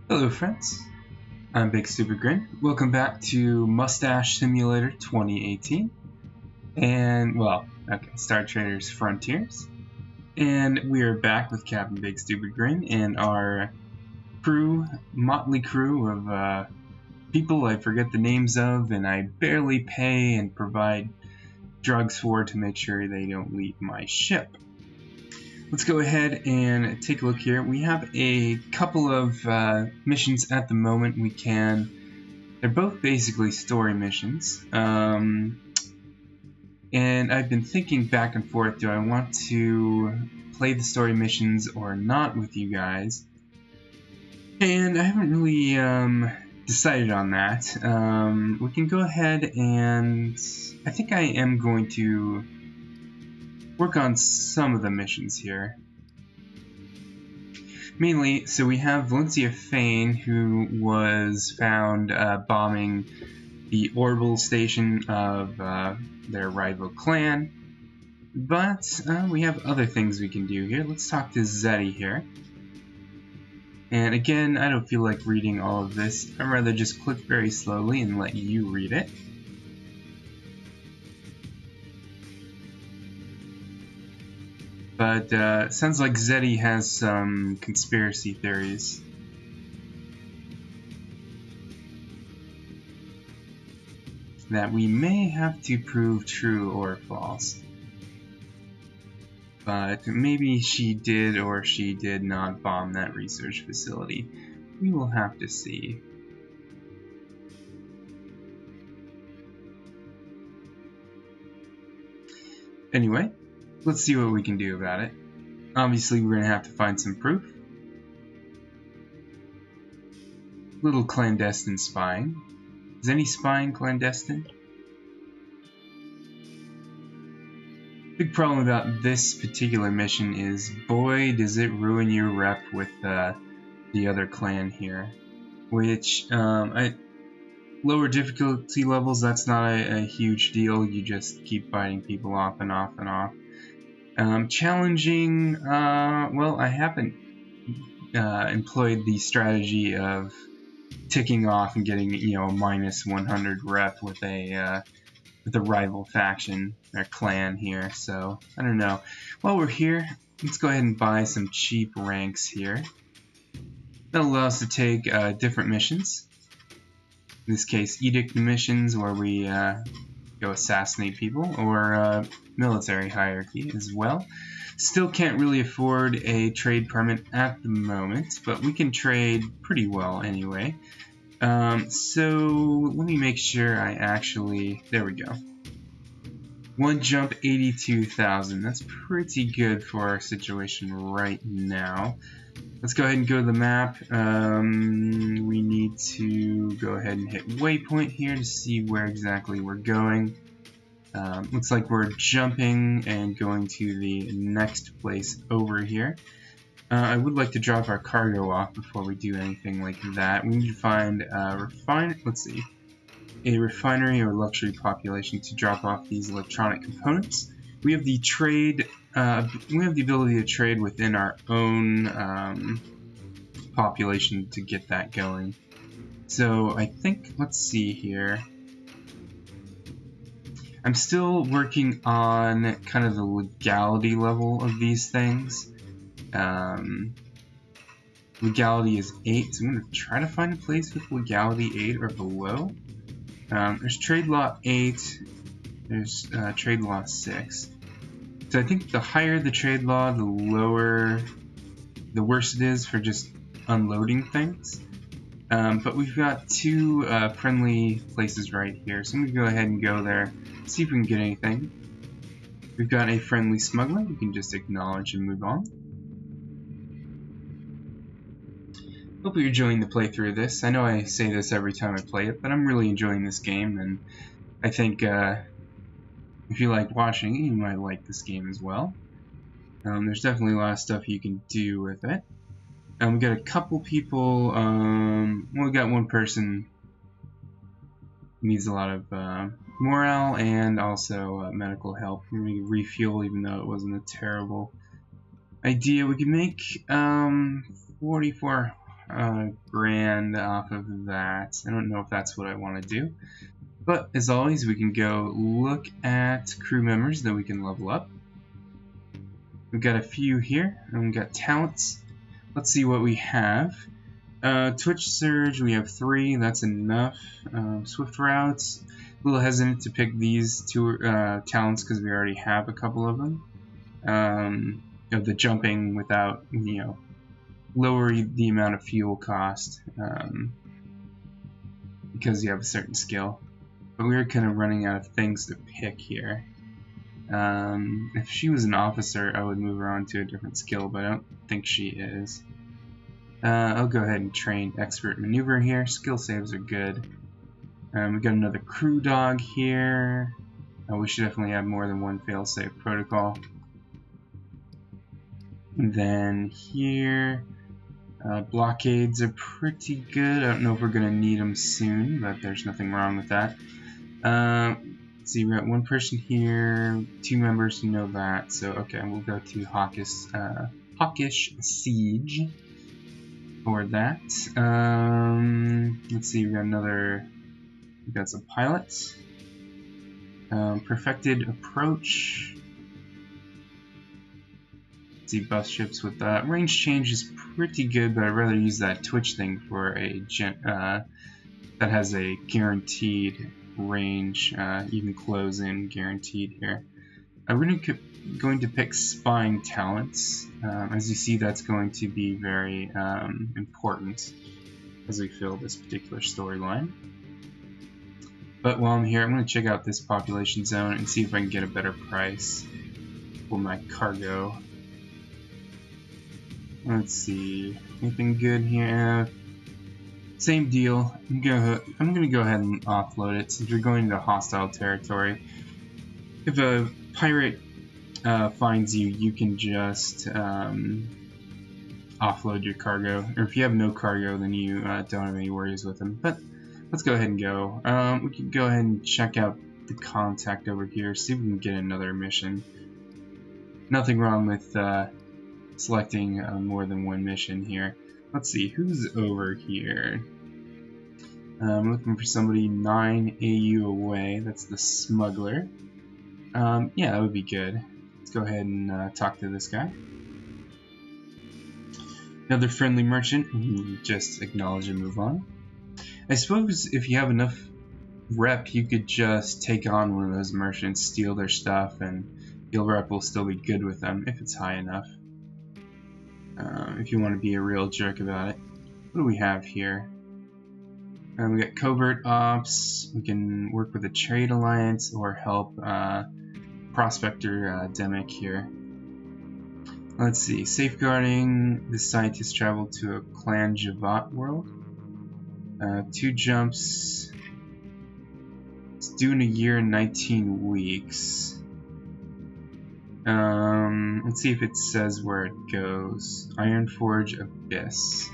Hello friends, I'm Bigstupidgrin. Welcome back to Mustache Simulator 2018. And, Star Traders Frontiers. And we are back with Captain Bigstupidgrin and our motley crew of people I forget the names of and I barely pay and provide drugs for to make sure they don't leave my ship. Let's go ahead and take a look here. We have a couple of missions at the moment they're both basically story missions. And I've been thinking back and forth, do I want to play the story missions or not with you guys? And I haven't really decided on that. We can go ahead and I think I am going to work on some of the missions here. Mainly, so we have Valencia Fane, who was found bombing the orbital station of their rival clan. But we have other things we can do here. Let's talk to Zeddy here. And again, I don't feel like reading all of this. I'd rather just click very slowly and let you read it. But it sounds like Zeddy has some conspiracy theories. That we may have to prove true or false. But maybe she did or she did not bomb that research facility. We will have to see. Anyway, let's see what we can do about it. Obviously, we're going to have to find some proof. Little clandestine spying. Is any spying clandestine? Big problem about this particular mission is, boy, does it ruin your rep with the other clan here. Which, at lower difficulty levels, that's not a huge deal. You just keep fighting people off and off and off. Challenging, well, I haven't employed the strategy of ticking off and getting, a minus 100 rep with a rival faction or clan here, so I don't know. While we're here, let's go ahead and buy some cheap ranks here. That'll allow us to take different missions. In this case, edict missions where we go assassinate people, or military hierarchy as well. Still can't really afford a trade permit at the moment, but we can trade pretty well anyway. So let me make sure I actually, there we go. One jump, 82,000. That's pretty good for our situation right now. Let's go ahead and go to the map. We need to go ahead and hit waypoint here to see where exactly we're going. Looks like we're jumping and going to the next place over here. I would like to drop our cargo off before we do anything like that. We need to find a refinery or luxury population to drop off these electronic components. We have the ability to trade within our own population to get that going. So I think, let's see here. I'm still working on kind of the legality level of these things. Legality is 8, so I'm going to try to find a place with legality 8 or below. There's trade law 8, there's trade law 6. So I think the higher the trade law, the worse it is for just unloading things. But we've got two friendly places right here, so I'm going to go ahead and go there, see if we can get anything. We've got a friendly smuggler, we can just acknowledge and move on. Hope you're enjoying the playthrough of this. I know I say this every time I play it, but I'm really enjoying this game, and I think if you like watching it, you might like this game as well. There's definitely a lot of stuff you can do with it. We got a couple people, we got one person who needs a lot of morale and also medical help. We're going to refuel, even though it wasn't a terrible idea. We can make 44 grand off of that. I don't know if that's what I want to do. But as always, we can go look at crew members that we can level up. We've got a few here, and we've got talents. Let's see what we have. Twitch Surge, we have 3, that's enough. Swift Routes, a little hesitant to pick these 2 talents because we already have a couple of them. The jumping without, lower the amount of fuel cost because you have a certain skill. But we were kind of running out of things to pick here. If she was an officer, I would move her on to a different skill, but I don't think she is. I'll go ahead and train Expert Maneuver here. Skill saves are good. We got another crew dog here. We should definitely have more than one fail-safe protocol. And then here, blockades are pretty good. I don't know if we're going to need them soon, but there's nothing wrong with that. Let's see, we got 1 person here, 2 members who know that. So, okay, we'll go to Hawkish Siege for that. Let's see, we got some pilots. Perfected Approach. Let's see, bus ships with that. Range change is pretty good, but I'd rather use that Twitch thing for a that has a guaranteed range, even close in guaranteed here. We're going to pick spying talents. As you see, that's going to be very important as we fill this particular storyline. But while I'm here, I'm going to check out this population zone and see if I can get a better price for my cargo. Let's see, anything good here? Same deal. I'm going to go ahead and offload it since you're going into hostile territory. If a pirate finds you, you can just offload your cargo. Or if you have no cargo, then you don't have any worries with them. But let's go ahead and go. We can go ahead and check out the contact over here, see if we can get another mission. Nothing wrong with selecting more than 1 mission here. Let's see, who's over here? I'm looking for somebody 9 AU away. That's the smuggler. Yeah, that would be good. Let's go ahead and talk to this guy. Another friendly merchant. Just acknowledge and move on. I suppose if you have enough rep, you could just take on one of those merchants, steal their stuff, and your rep will still be good with them if it's high enough. If you want to be a real jerk about it. What do we have here? We got covert ops. We can work with a trade alliance or help Prospector Demic here. Let's see. Safeguarding. The scientists travel to a Clan Javat world. 2 jumps. It's due in a year and 19 weeks. Let's see if it says where it goes. Ironforge Abyss.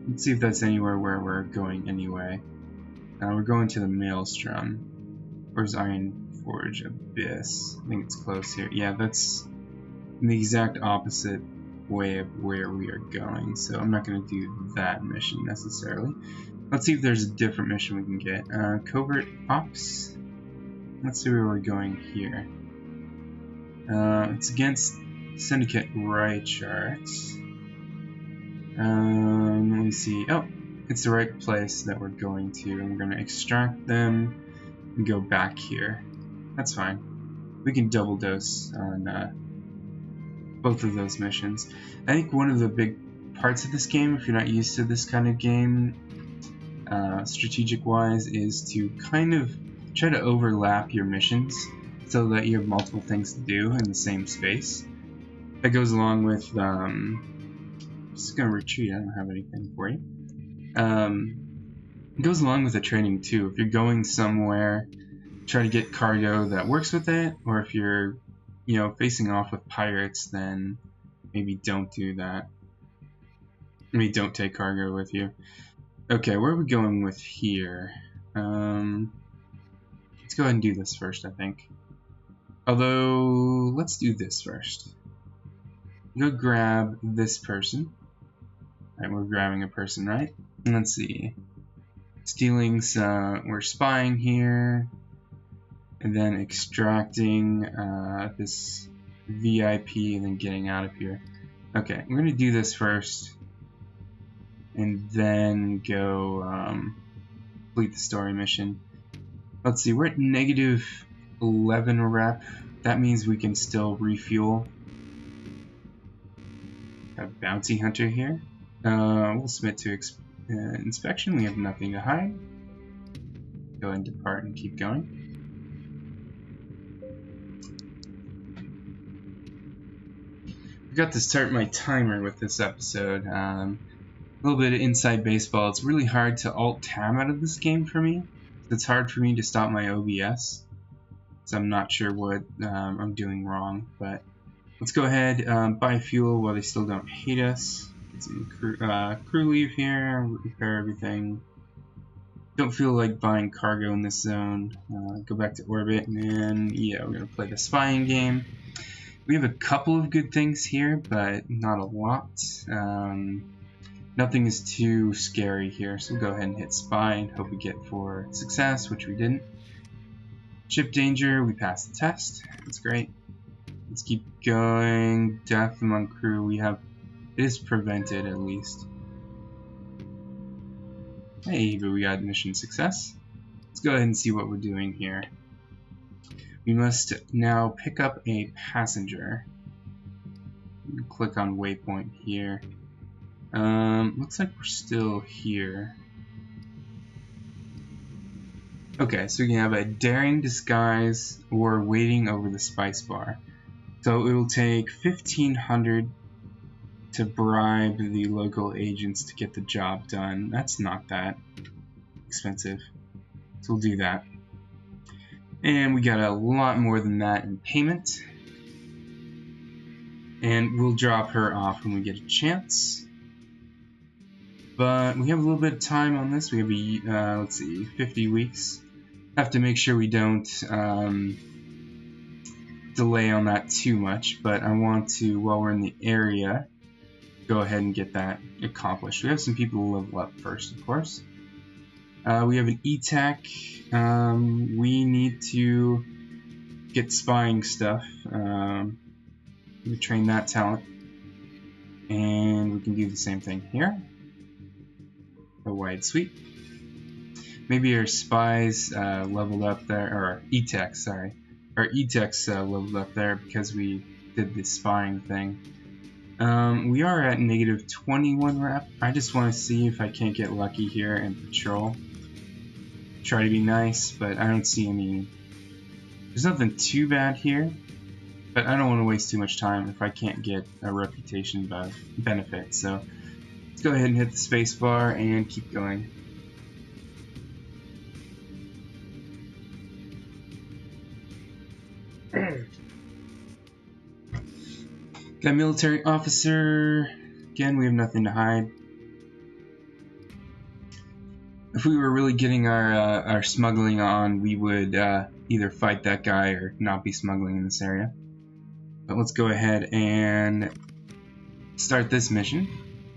Let's see if that's anywhere where we're going anyway. We're going to the Maelstrom. Where's Ironforge Abyss? I think it's close here. Yeah, that's in the exact opposite way of where we are going, so I'm not going to do that mission necessarily. Let's see if there's a different mission we can get. Covert Ops. Let's see where we're going here. It's against Syndicate Reichart. Let me see. Oh, it's the right place that we're going to, and we're going to extract them and go back here. That's fine. We can double dose on both of those missions. I think one of the big parts of this game, if you're not used to this kind of game, strategic-wise, is to kind of try to overlap your missions so that you have multiple things to do in the same space. That goes along with I'm just gonna retreat, I don't have anything for you. It goes along with the training too. If you're going somewhere, try to get cargo that works with it, or if you're, facing off with pirates, then maybe don't do that. Maybe don't take cargo with you. Okay, where are we going with here? Let's go ahead and do this first, I think. Although, let's do this first. Go grab this person. Alright, we're grabbing a person, right? Let's see. Stealing some... We're spying here. And then extracting this VIP and then getting out of here. Okay, we're going to do this first. And then go complete the story mission. Let's see, we're at negative 11 rep. That means we can still refuel. A bounty hunter here. We'll submit to inspection. We have nothing to hide. Go ahead and depart and keep going. Forgot to start my timer with this episode. A little bit of inside baseball. It's really hard to alt-tab out of this game for me. It's hard for me to stop my OBS. So I'm not sure what I'm doing wrong, but let's go ahead, buy fuel while they still don't hate us. Get some crew leave here, repair everything. Don't feel like buying cargo in this zone. Go back to orbit, and yeah, we're gonna play the spying game. We have a couple of good things here, but not a lot. Nothing is too scary here, so we'll go ahead and hit spy and hope we get for success, which we didn't. Ship danger, we passed the test. That's great. Let's keep going. Death among crew, we have this prevented at least. Hey, but we got mission success. Let's go ahead and see what we're doing here. We must now pick up a passenger. Click on waypoint here. Looks like we're still here. Okay, so we can have a daring disguise or waiting over the spice bar. So it'll take 1,500 to bribe the local agents to get the job done. That's not that expensive. So we'll do that. And we got a lot more than that in payment. And we'll drop her off when we get a chance. But we have a little bit of time on this. We have a, let's see, 50 weeks. Have to make sure we don't delay on that too much, but I want to, while we're in the area, go ahead and get that accomplished. We have some people to level up first, of course. We have an E-Tech. We need to get spying stuff. We train that talent. And we can do the same thing here. A wide sweep. Maybe our spies leveled up there, or our E-Techs, sorry. Our E-Techs leveled up there because we did the spying thing. We are at negative 21 rep. I just want to see if I can't get lucky here and patrol. Try to be nice, but I don't see any... There's nothing too bad here, but I don't want to waste too much time if I can't get a reputation benefit. So let's go ahead and hit the space bar and keep going. Got military officer. Again, we have nothing to hide. If we were really getting our smuggling on, we would either fight that guy or not be smuggling in this area. But let's go ahead and start this mission,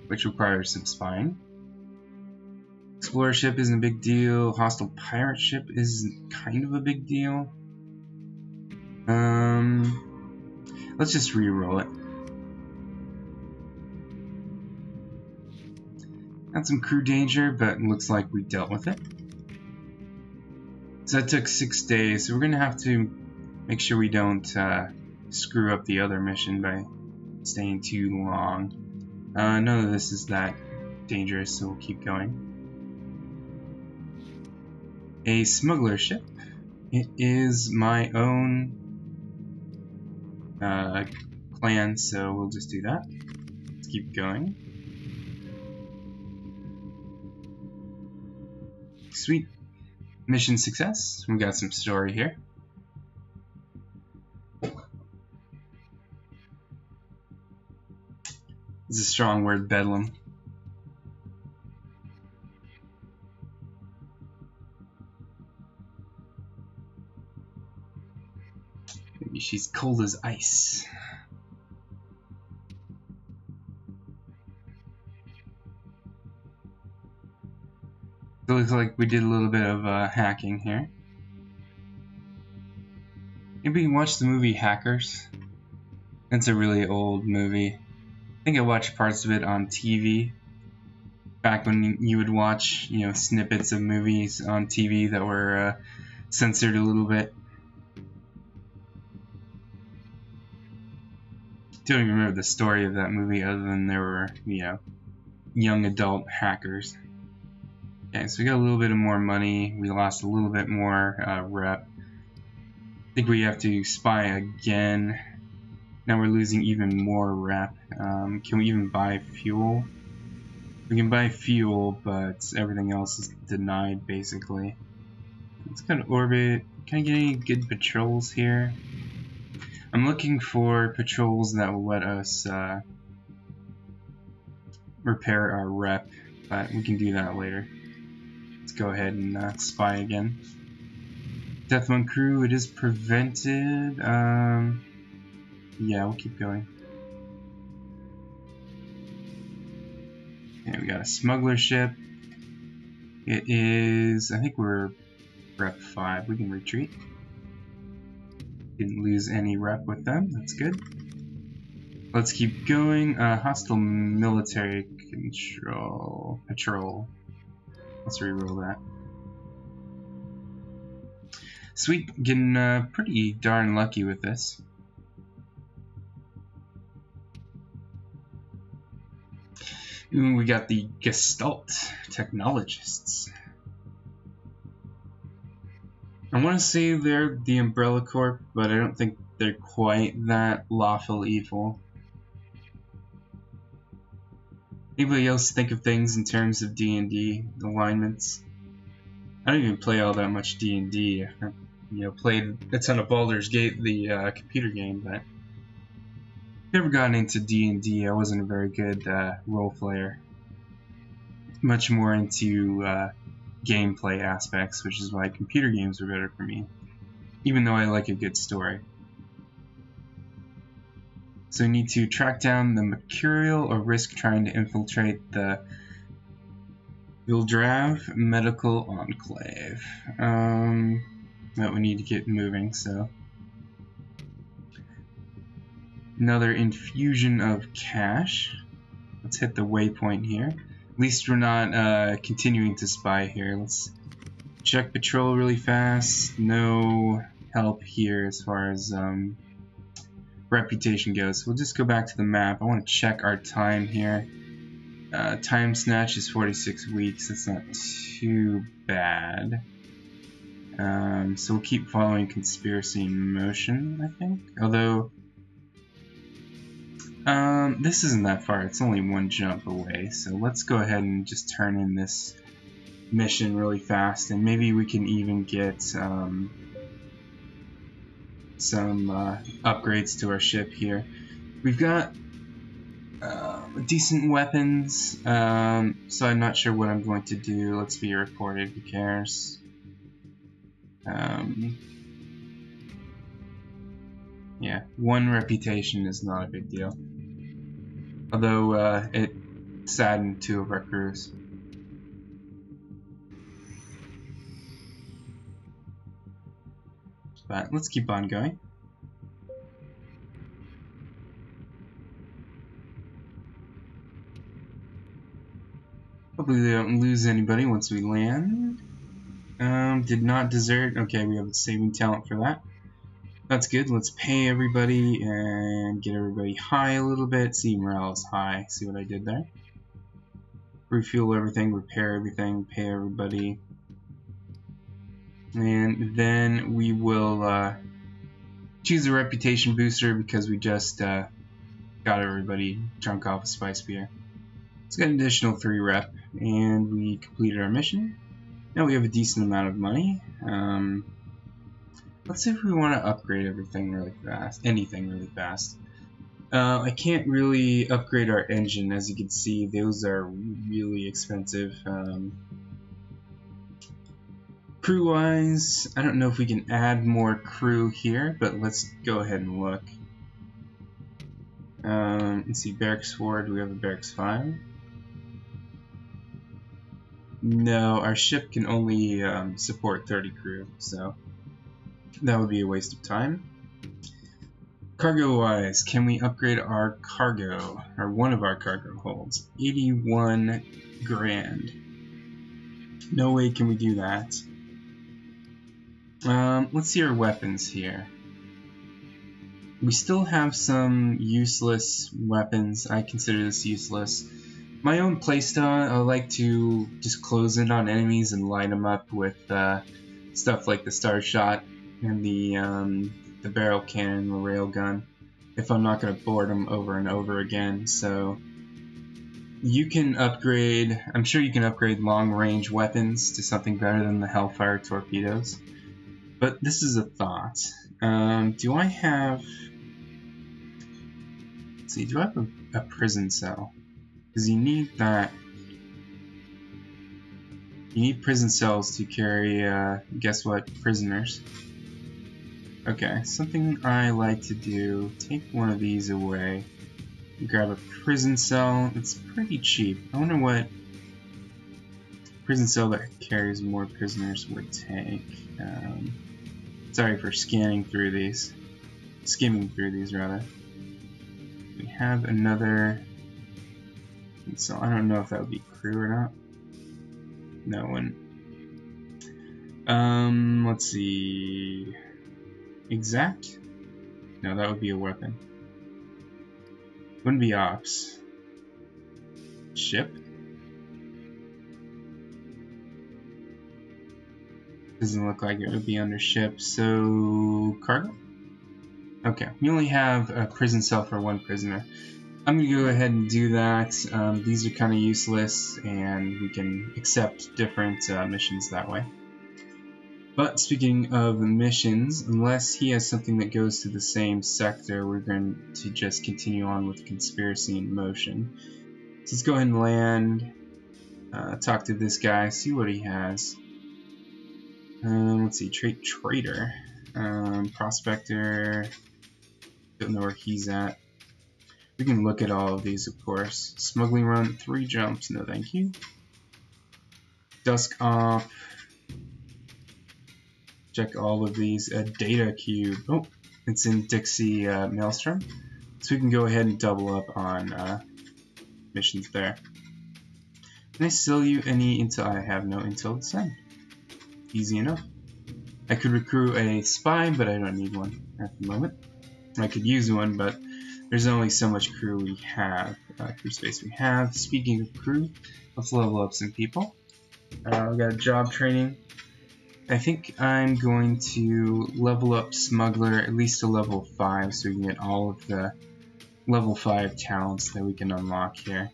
which requires some spying. Explorer ship isn't a big deal. Hostile pirate ship is kind of a big deal. Let's just re-roll it. Got some crew danger, but it looks like we dealt with it. So that took 6 days, so we're going to have to make sure we don't screw up the other mission by staying too long. None of this is that dangerous, so we'll keep going. A smuggler ship. It is my own clan, so we'll just do that. Let's keep going. Sweet. Mission success. We got some story here. This is a strong word, bedlam. Maybe she's cold as ice. So it looks like we did a little bit of hacking here. Maybe you watched the movie Hackers. It's a really old movie. I think I watched parts of it on TV. Back when you would watch, snippets of movies on TV that were censored a little bit. Don't even remember the story of that movie other than there were, young adult hackers. Okay, so we got a little bit of more money. We lost a little bit more rep. I think we have to spy again. Now we're losing even more rep. Can we even buy fuel? We can buy fuel, but everything else is denied, basically. Let's go to orbit. Can I get any good patrols here? I'm looking for patrols that will let us repair our rep, but we can do that later. Let's go ahead and spy again. Death on crew, it is prevented. Yeah, we'll keep going. Okay, we got a smuggler ship. It is, I think we're rep 5. We can retreat. Didn't lose any rep with them. That's good. Let's keep going. Hostile military patrol. Let's reroll that. Sweet, getting pretty darn lucky with this. Ooh, we got the Gestalt technologists. I want to say they're the Umbrella Corp, but I don't think they're quite that lawful evil. Anybody else think of things in terms of D&D alignments? I don't even play all that much D&D. Played a ton of Baldur's Gate, the computer game, but never gotten into D&D. I wasn't a very good role player. Much more into gameplay aspects, which is why computer games were better for me, even though I like a good story. So we need to track down the Mercurial or risk trying to infiltrate the Vildrav Medical Enclave. But we need to get moving, so. Another infusion of cash. Let's hit the waypoint here. At least we're not continuing to spy here. Let's check patrol really fast. No help here as far as reputation goes. We'll just go back to the map. I want to check our time here. Time snatch is 46 weeks. That's not too bad. So we'll keep following conspiracy in motion, I think. Although this isn't that far. It's only one jump away. So let's go ahead and just turn in this mission really fast, and maybe we can even get some upgrades to our ship here. We've got decent weapons, so I'm not sure what I'm going to do. Let's be reported. Who cares? Yeah, 1 reputation is not a big deal. Although it saddened 2 of our crews. But let's keep on going. Hopefully they don't lose anybody once we land. Did not desert. Okay, we have a saving talent for that. That's good. Let's pay everybody and get everybody high a little bit. See, morale is high. See what I did there? Refuel everything, repair everything, pay everybody. And then we will choose a reputation booster because we just got everybody drunk off a spice beer. Let's get an additional 3 rep, and we completed our mission. Now we have a decent amount of money. Let's see if we want to upgrade everything really fast. Anything really fast. I can't really upgrade our engine, as you can see. Those are really expensive. Crew-wise, I don't know if we can add more crew here, but let's go ahead and look. Let's see, Barracks 4. Do we have a Barracks 5? No, our ship can only support 30 crew, so that would be a waste of time. Cargo-wise, can we upgrade our cargo, or one of our cargo holds? 81 grand. No way can we do that. Let's see our weapons here. We still have some useless weapons. I consider this useless. My own playstyle, I like to just close in on enemies and line them up with stuff like the Star Shot and the barrel cannon, the railgun, if I'm not going to board them over and over again. So you can upgrade, I'm sure you can upgrade long-range weapons to something better than the Hellfire torpedoes. But this is a thought. Do I have... Let's see, do I have a prison cell? Because you need that. You need prison cells to carry, guess what, prisoners. Okay, something I like to do, take one of these away, grab a prison cell. It's pretty cheap. I wonder what prison cell that carries more prisoners would take. Sorry for skimming through these, rather. We have another, so I don't know if that would be crew or not. No one. Let's see. Exact? No, that would be a weapon. Wouldn't be ops. Ship? Doesn't look like it would be under ship, so cargo? Okay, we only have a prison cell for one prisoner. I'm going to go ahead and do that. These are kind of useless, and we can accept different missions that way. But speaking of missions, unless he has something that goes to the same sector, we're going to just continue on with Conspiracy in Motion. So let's go ahead and land, talk to this guy, see what he has. Let's see, Trader, Prospector, don't know where he's at. We can look at all of these, of course. Smuggling Run, 3 jumps, no thank you. Dusk Off, check all of these. Data Cube, oh, it's in Dixie Maelstrom. So we can go ahead and double up on missions there. Can I sell you any intel? I have no intel to send. Easy enough. I could recruit a spy, but I don't need one at the moment. I could use one, but there's only so much crew we have, crew space we have. Speaking of crew, let's level up some people. We got job training. I think I'm going to level up Smuggler at least to level 5 so we can get all of the level 5 talents that we can unlock here.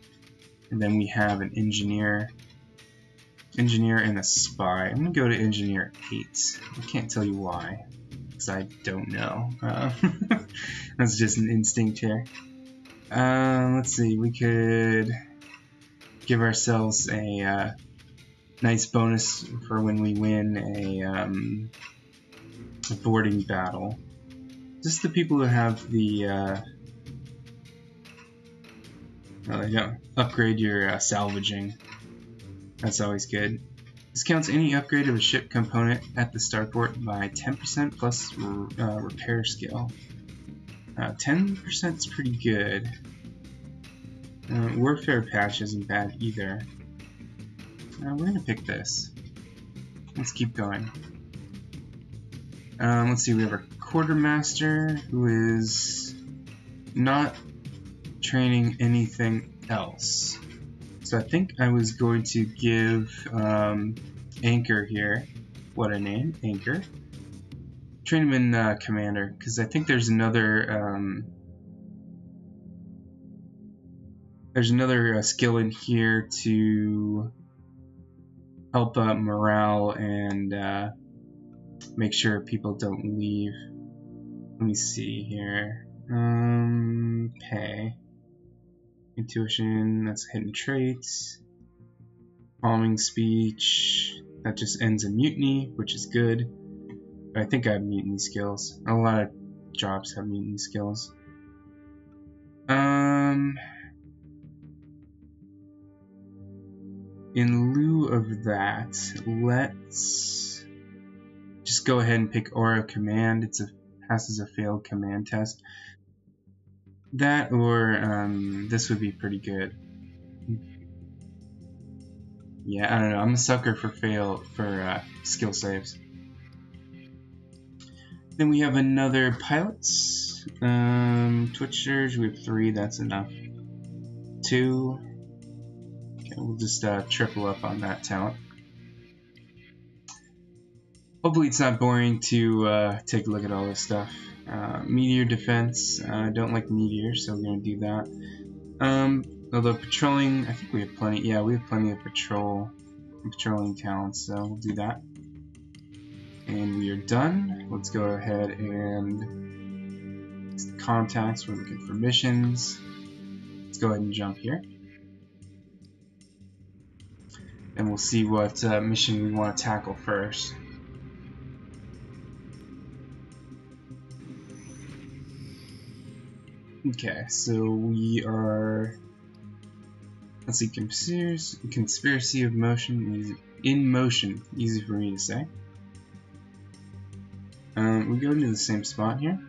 And then we have an engineer and a spy. I'm going to go to engineer 8. I can't tell you why, because I don't know. That's just an instinct here. Let's see, we could give ourselves a nice bonus for when we win a boarding battle. Just the people who have the upgrade your salvaging. That's always good. This counts any upgrade of a ship component at the starport by 10% plus repair skill. 10% is pretty good. Warfare patch isn't bad either. We're gonna pick this. Let's keep going. Let's see, we have our quartermaster who is not training anything else. So I think I was going to give Anchor here, what a name, Anchor. Train him in Commander, because I think there's another skill in here to help morale and make sure people don't leave. Let me see here. Pay. Intuition, that's hidden traits. Calming speech, that just ends in mutiny, which is good. But I think I have mutiny skills. A lot of jobs have mutiny skills. in lieu of that, let's just go ahead and pick Aura Command. It passes a failed command test. That or this would be pretty good. Yeah, I don't know. I'm a sucker for skill saves. Then we have another pilots. Twitch surge. We have 3. That's enough. 2. Okay, we'll just triple up on that talent. Hopefully it's not boring to take a look at all this stuff. Meteor defense. I don't like meteors, so we're gonna do that. Although patrolling, I think we have plenty. Yeah, we have plenty of patrolling talents, so we'll do that. And we are done. Let's go ahead and contacts. We're looking for missions. Let's go ahead and jump here. And we'll see what mission we want to tackle first. Okay, so we are... Let's see, conspiracy of motion, in motion, easy for me to say. We go into the same spot here.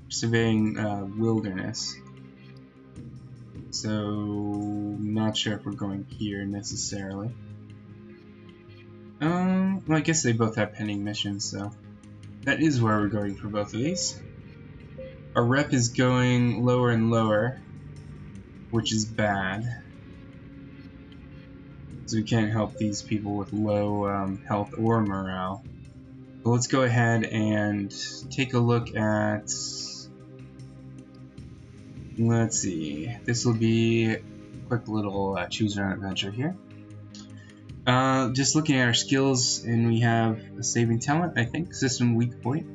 Surveying wilderness. So, not sure if we're going here necessarily. Well, I guess they both have pending missions, so that is where we're going for both of these. Our rep is going lower and lower, which is bad. So we can't help these people with low health or morale. But let's go ahead and take a look at... Let's see. This will be a quick little choose your own adventure here. Just looking at our skills, and we have a saving talent, I think. System weak point.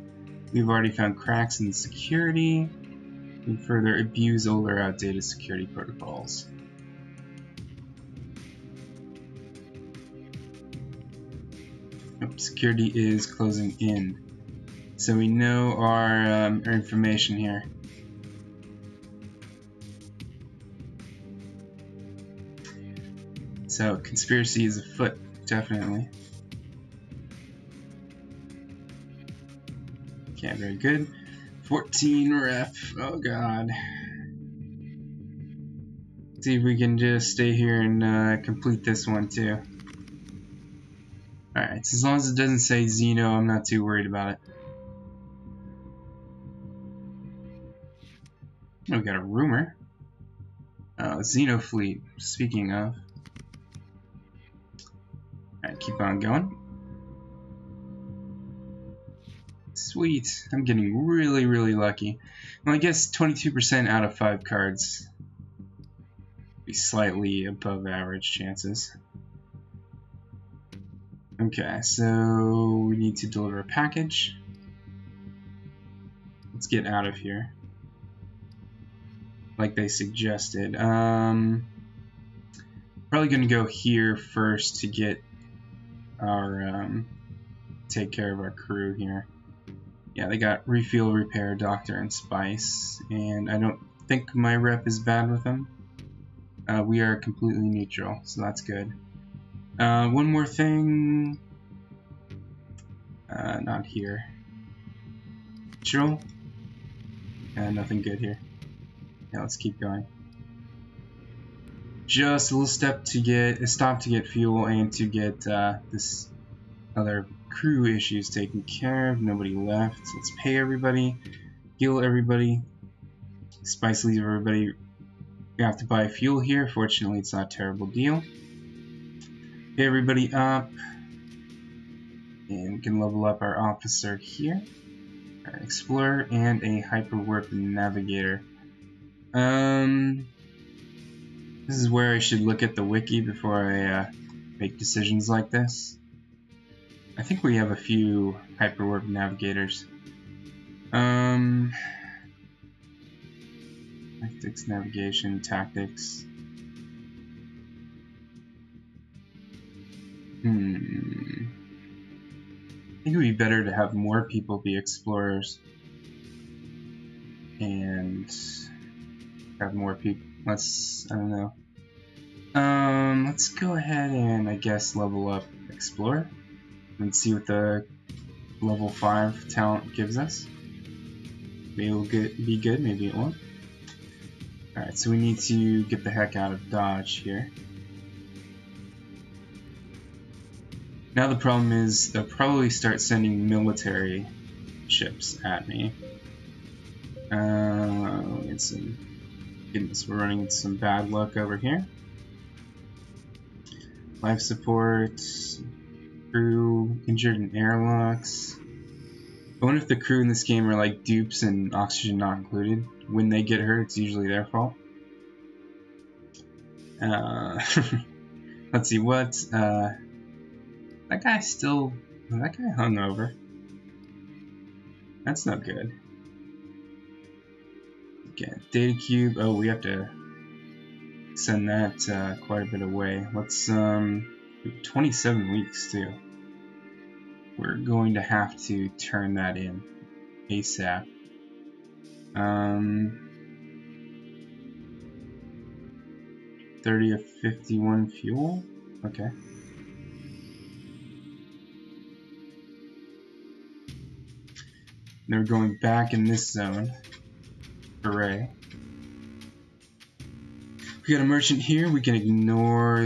We've already found cracks in the security. We further abuse older, outdated security protocols. Nope, security is closing in. So we know our information here. So conspiracy is afoot, definitely. Okay, very good. 14 rep. Oh god. See if we can just stay here and complete this one too. Alright, so as long as it doesn't say Xeno, I'm not too worried about it. Oh, we got a rumor. Xeno fleet, speaking of. Alright, keep on going. Sweet, I'm getting really, really lucky. Well, I guess 22% out of 5 cards. Be slightly above average chances. Okay, so we need to deliver a package. Let's get out of here. Like they suggested. Probably gonna go here first to get our take care of our crew here. Yeah, they got refuel, repair, doctor, and spice, and I don't think my rep is bad with them. We are completely neutral, so that's good. One more thing. Not here. Neutral. Nothing good here. Yeah, let's keep going. Just a little stop to get fuel and to get this other crew issues taken care of. Nobody left. Let's pay everybody, heal everybody, spice leave everybody. We have to buy fuel here. Fortunately, it's not a terrible deal. Pay everybody up, and we can level up our officer here, our explorer, and a hyperwarp navigator. This is where I should look at the wiki before I make decisions like this. I think we have a few hyperwarp navigators. Tactics, navigation, tactics. I think it would be better to have more people be explorers. And Have more people. Let's, I don't know. Let's go ahead and I guess level up Explorer and see what the level 5 talent gives us. Maybe it'll be good, maybe it won't. Alright, so we need to get the heck out of Dodge here. Now the problem is they'll probably start sending military ships at me. Goodness, we're running into some bad luck over here. Life support, crew injured in airlocks. I wonder if the crew in this game are like dupes and oxygen not included. When they get hurt, it's usually their fault. Let's see what. That guy hungover. That's not good. Okay, data cube. Oh, we have to send that quite a bit away. Let's 27 weeks too. We're going to have to turn that in ASAP. 30 of 51 fuel. Okay. They're going back in this zone. Hooray. We got a merchant here. We can ignore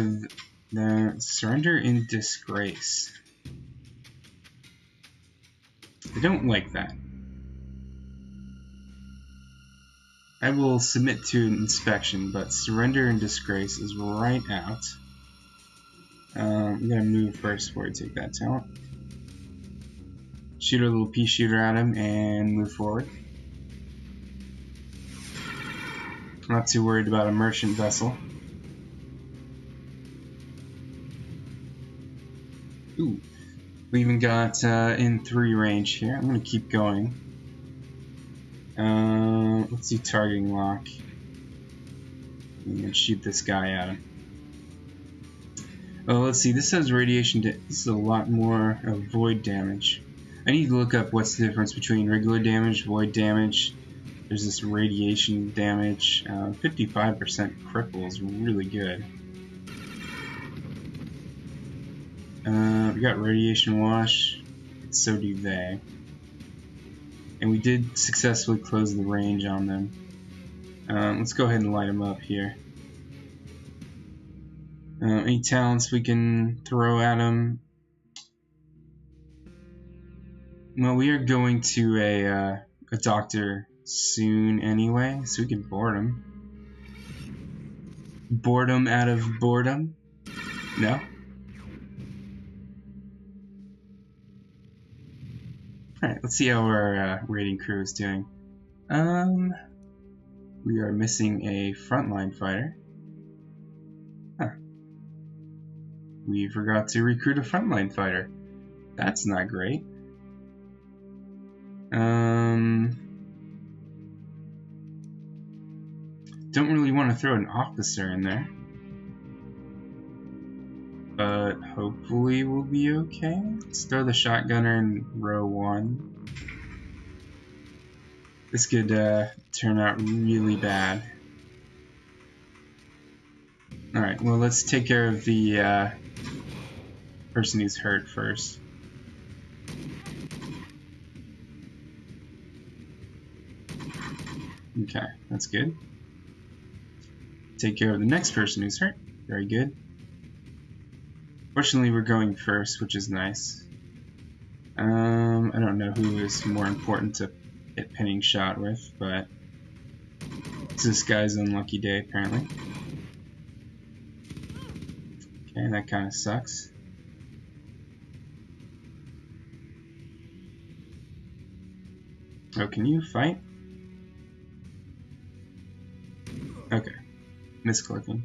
the surrender in disgrace. I don't like that. I will submit to an inspection, but surrender in disgrace is right out. I'm gonna move first before I take that talent. Shoot a little pea shooter at him and move forward. Not too worried about a merchant vessel. Ooh, we even got in 3 range here. I'm gonna keep going. Let's do targeting lock. I'm gonna shoot this guy at him. Oh, let's see. This has radiation. This is a lot more of void damage. I need to look up what's the difference between regular damage, void damage. There's this radiation damage. 55% cripple is really good. We got radiation wash. So do they. And we did successfully close the range on them. Let's go ahead and light them up here. Any talents we can throw at them? Well, we are going to a doctor soon anyway, so we can board him. Boredom out of boredom? No? Alright, let's see how our raiding crew is doing. We are missing a frontline fighter. Huh. We forgot to recruit a frontline fighter. That's not great. Don't really want to throw an officer in there. But hopefully we'll be okay. Let's throw the shotgunner in row 1. This could turn out really bad. Alright, well let's take care of the person who's hurt first. Okay, that's good. Take care of the next person who's hurt. Very good. Fortunately, we're going first, which is nice. I don't know who is more important to hit pinning shot with, but it's this guy's unlucky day, apparently. Okay, that kind of sucks. Oh, can you fight? Okay. Misclicking.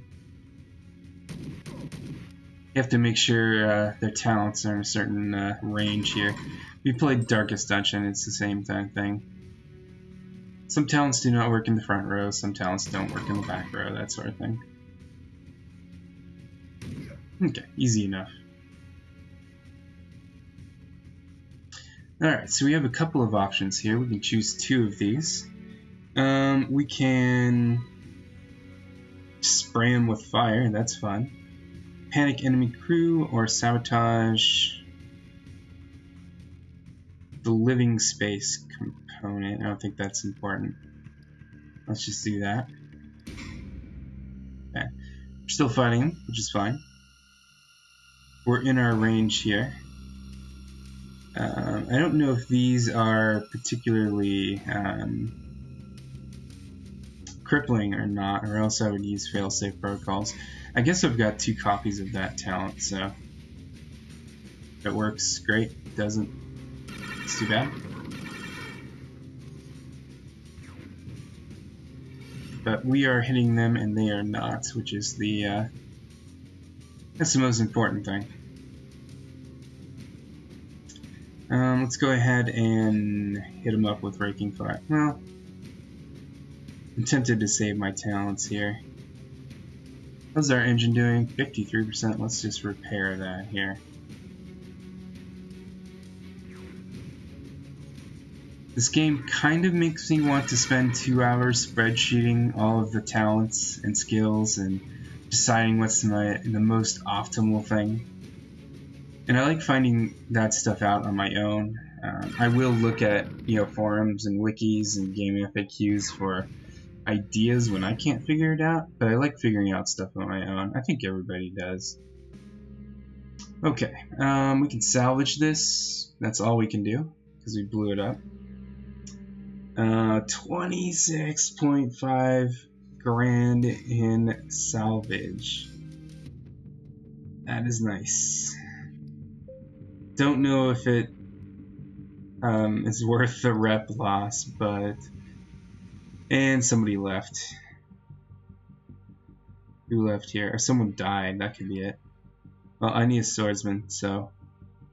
You have to make sure their talents are in a certain range here. We played Darkest Dungeon, it's the same kind of thing. Some talents do not work in the front row, some talents don't work in the back row, that sort of thing. Okay, easy enough. Alright, so we have a couple of options here. We can choose 2 of these. We can Spray them with fire, that's fun. Panic enemy crew or sabotage the living space component. I don't think that's important. Let's just do that. Okay. We're still fighting them, which is fine. We're in our range here. I don't know if these are particularly crippling or not, or else I would use failsafe protocols. I guess I've got 2 copies of that talent, so if it works, great. If it doesn't, it's too bad. But we are hitting them and they are not, which is the that's the most important thing. Let's go ahead and hit them up with raking fire. Well, I'm tempted to save my talents here. How's our engine doing? 53%. Let's just repair that here. This game kind of makes me want to spend 2 hours spreadsheeting all of the talents and skills and deciding what's the most optimal thing. And I like finding that stuff out on my own. I will look at forums and wikis and game FAQs for ideas when I can't figure it out, but I like figuring out stuff on my own. I think everybody does. Okay, we can salvage this. That's all we can do because we blew it up. 26.5 grand in salvage. That is nice. Don't know if it is worth the rep loss, but... And somebody left. Who left here? Or someone died, that could be it. Well, I need a swordsman, so...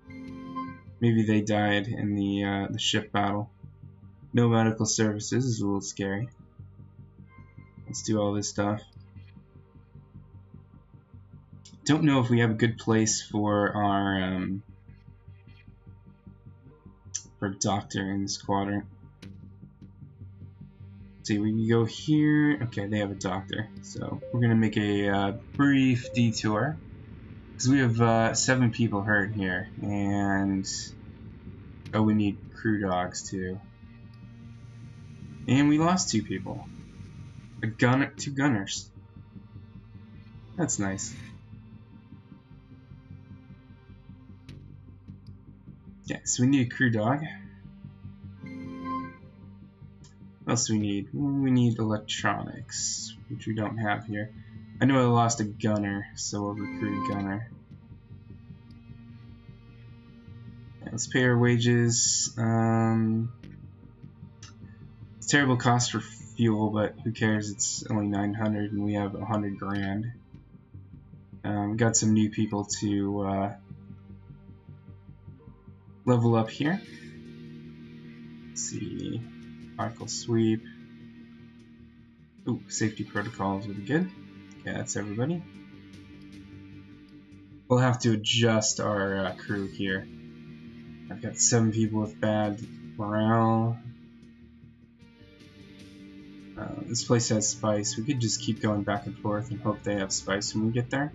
Maybe they died in the ship battle. No medical services is a little scary. Let's do all this stuff. Don't know if we have a good place for our for doctor in this quadrant. Let's see, we can go here. Okay, they have a doctor, so we're gonna make a brief detour because we have 7 people hurt here, and oh, we need crew dogs too. And we lost 2 people. A gunner, 2 gunners. That's nice. Yeah, so we need a crew dog. What else do we need? We need electronics, which we don't have here. I know I lost a gunner, so we'll recruit a gunner. Yeah, let's pay our wages. It's terrible cost for fuel, but who cares? It's only 900 and we have 100 grand. We got some new people to level up here. Let's see. Article sweep. Ooh, safety protocols would be good. Okay, that's everybody. We'll have to adjust our crew here. I've got 7 people with bad morale. This place has spice. We could just keep going back and forth and hope they have spice when we get there.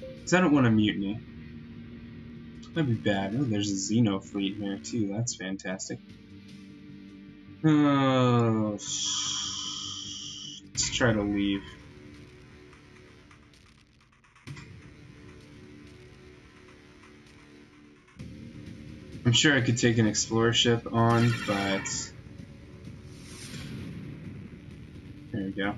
Because I don't want a mutiny. That'd be bad. Oh, there's a Xeno fleet here too. That's fantastic. Let's try to leave. I'm sure I could take an explorer ship on, but there we go.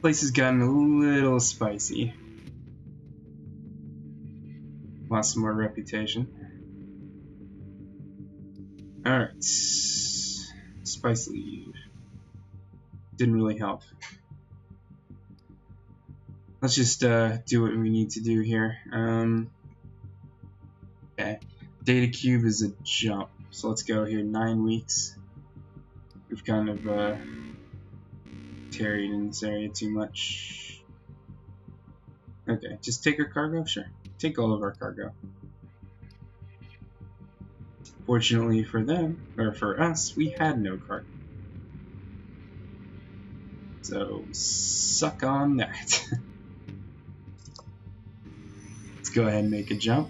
Place has gotten a little spicy. Lost some more reputation. Alright. Spice leave. Didn't really help. Let's just do what we need to do here. Okay. Data cube is a jump. So let's go here. 9 weeks. We've kind of tarried in this area too much. Okay, just take our cargo? Sure. Take all of our cargo. Fortunately for them, or for us, we had no cargo. So suck on that. Let's go ahead and make a jump.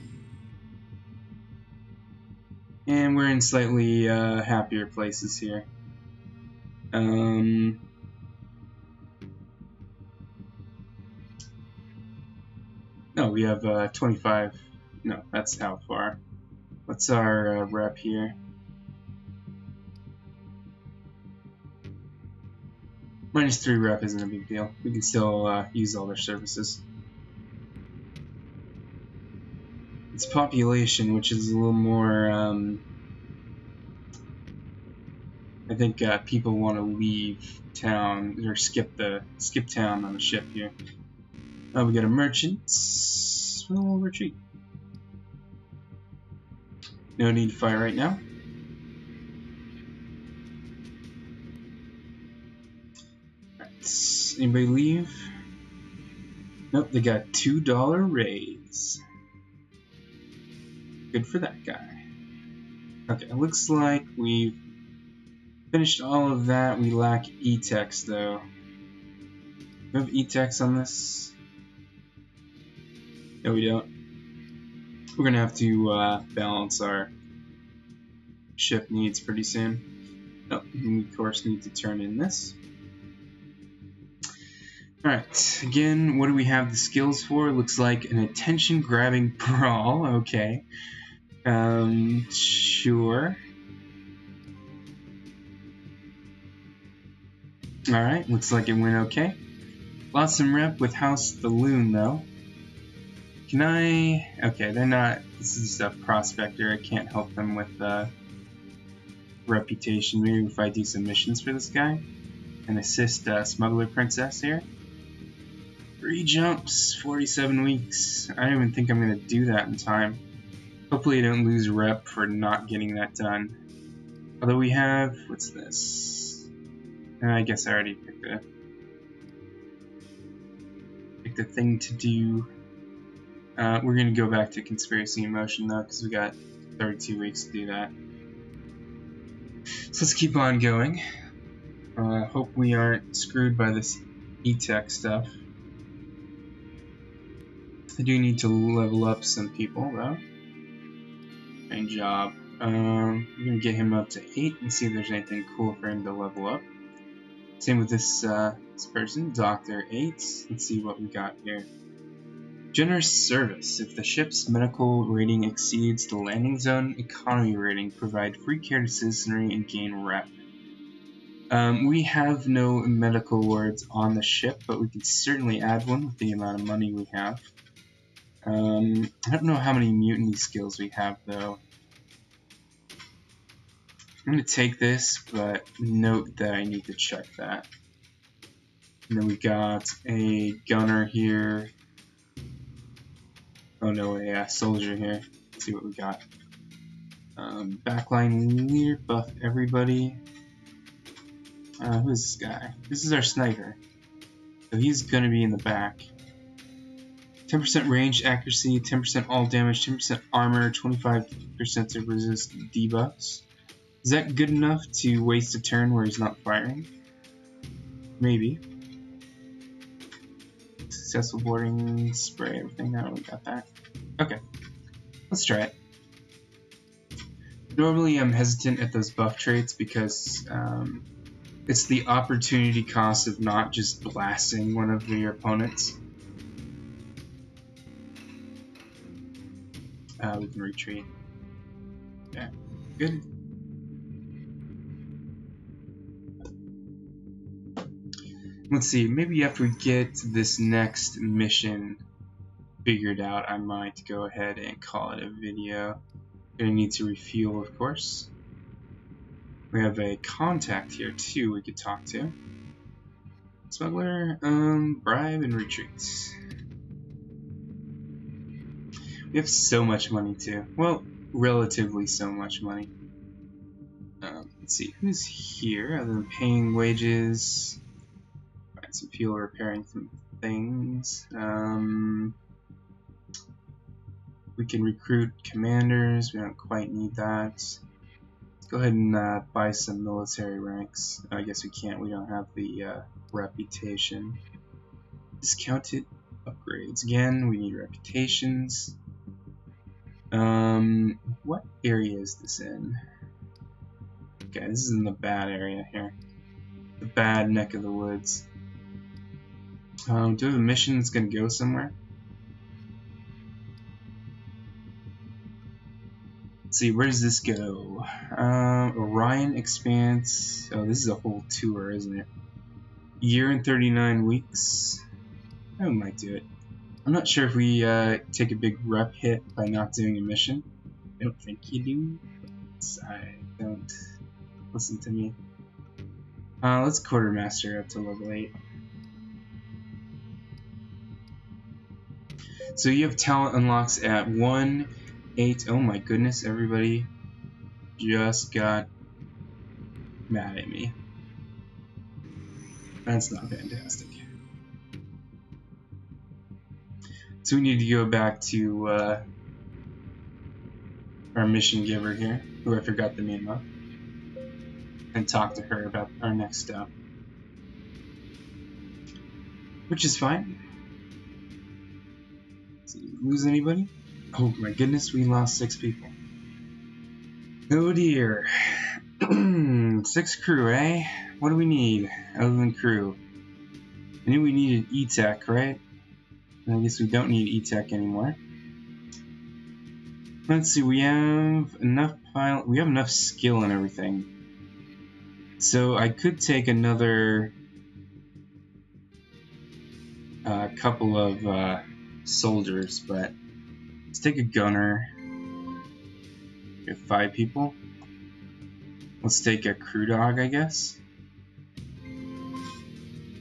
And we're in slightly happier places here. No, we have 25. No, that's how far. What's our rep here? -3 rep isn't a big deal. We can still use all their services. It's population, which is a little more. I think people want to leave town or skip town on the ship here. We got a merchant. We'll retreat. No need to fight right now. Right. Anybody leave? Nope, they got $2 raise. Good for that guy. Okay, it looks like we've finished all of that. We lack E-Tex though. Do we have E-Tex on this? No, we don't. We're gonna have to balance our ship needs pretty soon. Oh, we of course need to turn in this. Alright, again, what do we have the skills for? Looks like an attention-grabbing brawl. Okay. Sure. Alright, looks like it went okay. Lost some rep with House the Loon, though. Can I... Okay, they're not... This is a prospector. I can't help them with reputation. Maybe if I do some missions for this guy and assist Smuggler Princess here. 3 jumps, 47 weeks. I don't even think I'm going to do that in time. Hopefully I don't lose rep for not getting that done. Although we have... What's this? I guess I already picked a thing to do. We're going to go back to Conspiracy in Motion though, because we got 32 weeks to do that. So let's keep on going. Hope we aren't screwed by this E-Tech stuff. I do need to level up some people though. Great job. We're going to get him up to 8 and see if there's anything cool for him to level up. Same with this person, Dr. 8. Let's see what we got here. Generous service. If the ship's medical rating exceeds the landing zone economy rating, provide free care to citizenry and gain rep. We have no medical wards on the ship, but we can certainly add one with the amount of money we have. I don't know how many mutiny skills we have, though. I'm going to take this, but note that I need to check that. And then we got a gunner here. Oh no, a soldier here. Let's see what we got. Backline leader, buff everybody. Who is this guy? This is our sniper. So he's going to be in the back. 10% range accuracy, 10% all damage, 10% armor, 25% to resist debuffs. Is that good enough to waste a turn where he's not firing? Maybe. Successful boarding, spray everything. Now we got that. Okay, let's try it. Normally I'm hesitant at those buff traits because it's the opportunity cost of not just blasting one of your opponents. We can retreat. Okay, good. Let's see, maybe after we get this next mission figured out, I might go ahead and call it a video. Gonna need to refuel, of course. We have a contact here too we could talk to. Smuggler, bribe and retreat. We have so much money too. Well, relatively so much money. Let's see, who's here other than paying wages? Find some fuel, repairing some things. We can recruit commanders. We don't quite need that. Let's go ahead and buy some military ranks. I guess we can't. We don't have the reputation. Discounted upgrades. Again, we need reputations. What area is this in? Okay, this is in the bad area here. The bad neck of the woods. Do we have a mission that's going to go somewhere? Let's see, where does this go? Orion Expanse. Oh, this is a whole tour, isn't it? Year and 39 weeks. I might do it. I'm not sure if we take a big rep hit by not doing a mission. I don't think you do. I don't. Listen to me. Let's quartermaster up to level 8. So you have talent unlocks at 1, 8. Oh my goodness, everybody just got mad at me. That's not fantastic. So we need to go back to our mission giver here, who I forgot the name of, and talk to her about our next step. Which is fine. Did we lose anybody? Oh my goodness, we lost 6 people. Oh dear. 6 crew, eh? What do we need other than crew? I knew we needed E-Tech, right? I guess we don't need E-Tech anymore. Let's see, we have enough skill and everything. So I could take another couple of soldiers, but let's take a gunner. We have 5 people. Let's take a crew dog, I guess.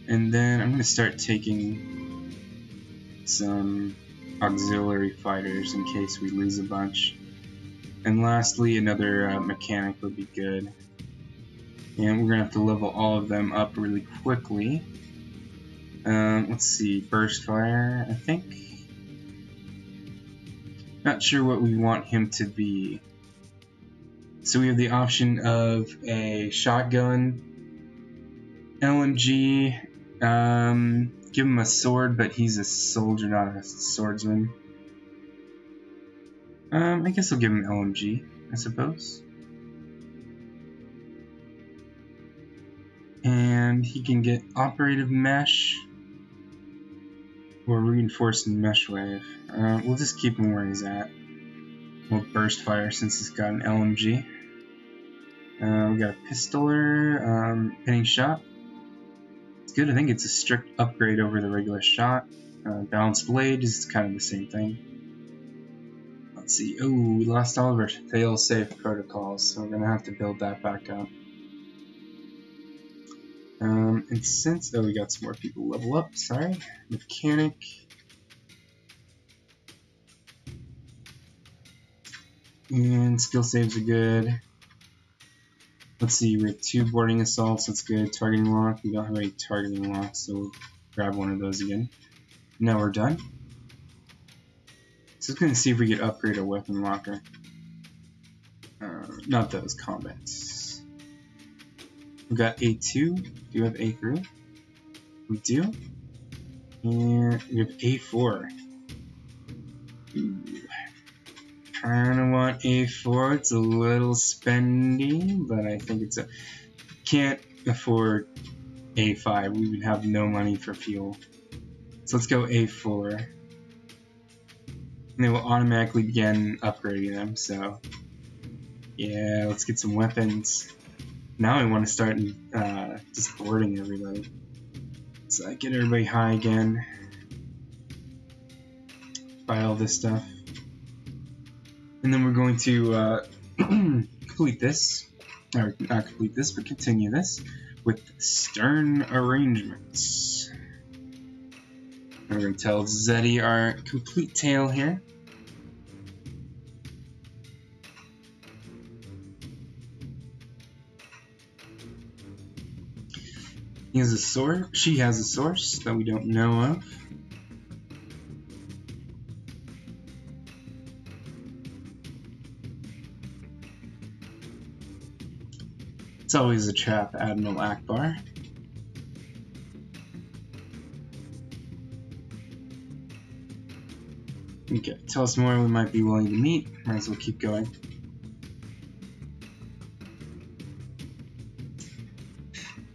And then I'm going to start taking some auxiliary fighters in case we lose a bunch. And lastly, another mechanic would be good. And we're going to have to level all of them up really quickly. Let's see, burst fire, I think. Not sure what we want him to be. So we have the option of a shotgun, LMG, give him a sword, but he's a soldier, not a swordsman. I guess I'll give him LMG, I suppose. And he can get operative mesh or reinforced mesh wave. We'll just keep him where he's at. We'll burst fire since he's got an LMG. We got a pistoler, pinning shot. It's good. I think it's a strict upgrade over the regular shot. Balanced blade is kind of the same thing. Let's see. Oh, we lost all of our fail-safe protocols, so we're gonna have to build that back up. And since we got some more people level up. Sorry, mechanic. And skill saves are good. Let's see, we have 2 boarding assaults, that's good. Targeting lock, we don't have any targeting lock, so we'll grab one of those again. Now we're done. So let's going to see if we can upgrade our weapon locker. Not those, combats. We got A2, do you have A3? We do. And we have A4. Ooh. Kinda want A4, it's a little spendy, but I think it's can't afford A5, we would have no money for fuel. So let's go A4. And they will automatically begin upgrading them, so yeah, let's get some weapons. Now I want to start just boarding everybody. So I get everybody high again. Buy all this stuff. And then we're going to complete this, or not complete this, but continue this with stern arrangements. And we're going to tell Zeddy our complete tale here. He has a source. She has a source that we don't know of. It's always a trap, Admiral Akbar. Okay, tell us more we might be willing to meet. Might as well keep going.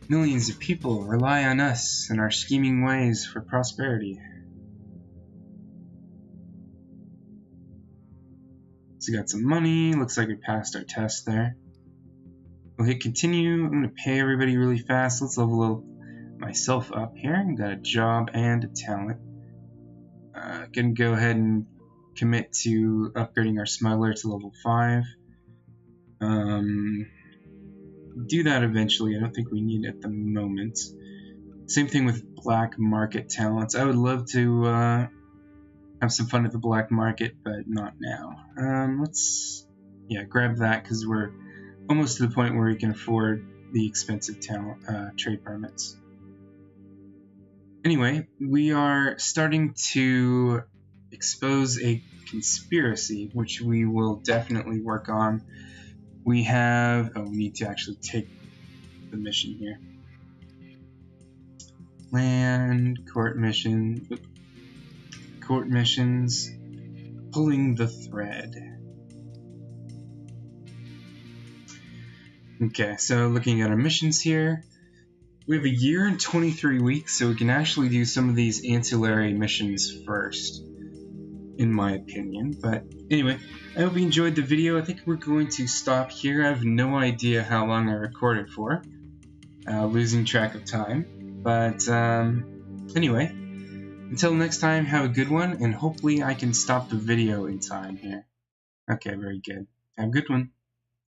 Millions of people rely on us and our scheming ways for prosperity. So we got some money. Looks like we passed our test there. We'll hit continue. I'm going to pay everybody really fast. Let's level myself up here. I've got a job and a talent. Gonna go ahead and commit to upgrading our smuggler to level 5. Do that eventually. I don't think we need it at the moment. Same thing with black market talents. I would love to have some fun at the black market, but not now. Let's grab that because we're almost to the point where we can afford the expensive talent trade permits. Anyway, we are starting to expose a conspiracy, which we will definitely work on. We have... oh, we need to actually take the mission here. Land, court mission... court missions... pulling the thread. Okay, so looking at our missions here, we have a year and 23 weeks, so we can actually do some of these ancillary missions first, in my opinion. But anyway, I hope you enjoyed the video. I think we're going to stop here. I have no idea how long I recorded for, losing track of time. But anyway, until next time, have a good one, and hopefully I can stop the video in time here. Okay, very good. Have a good one.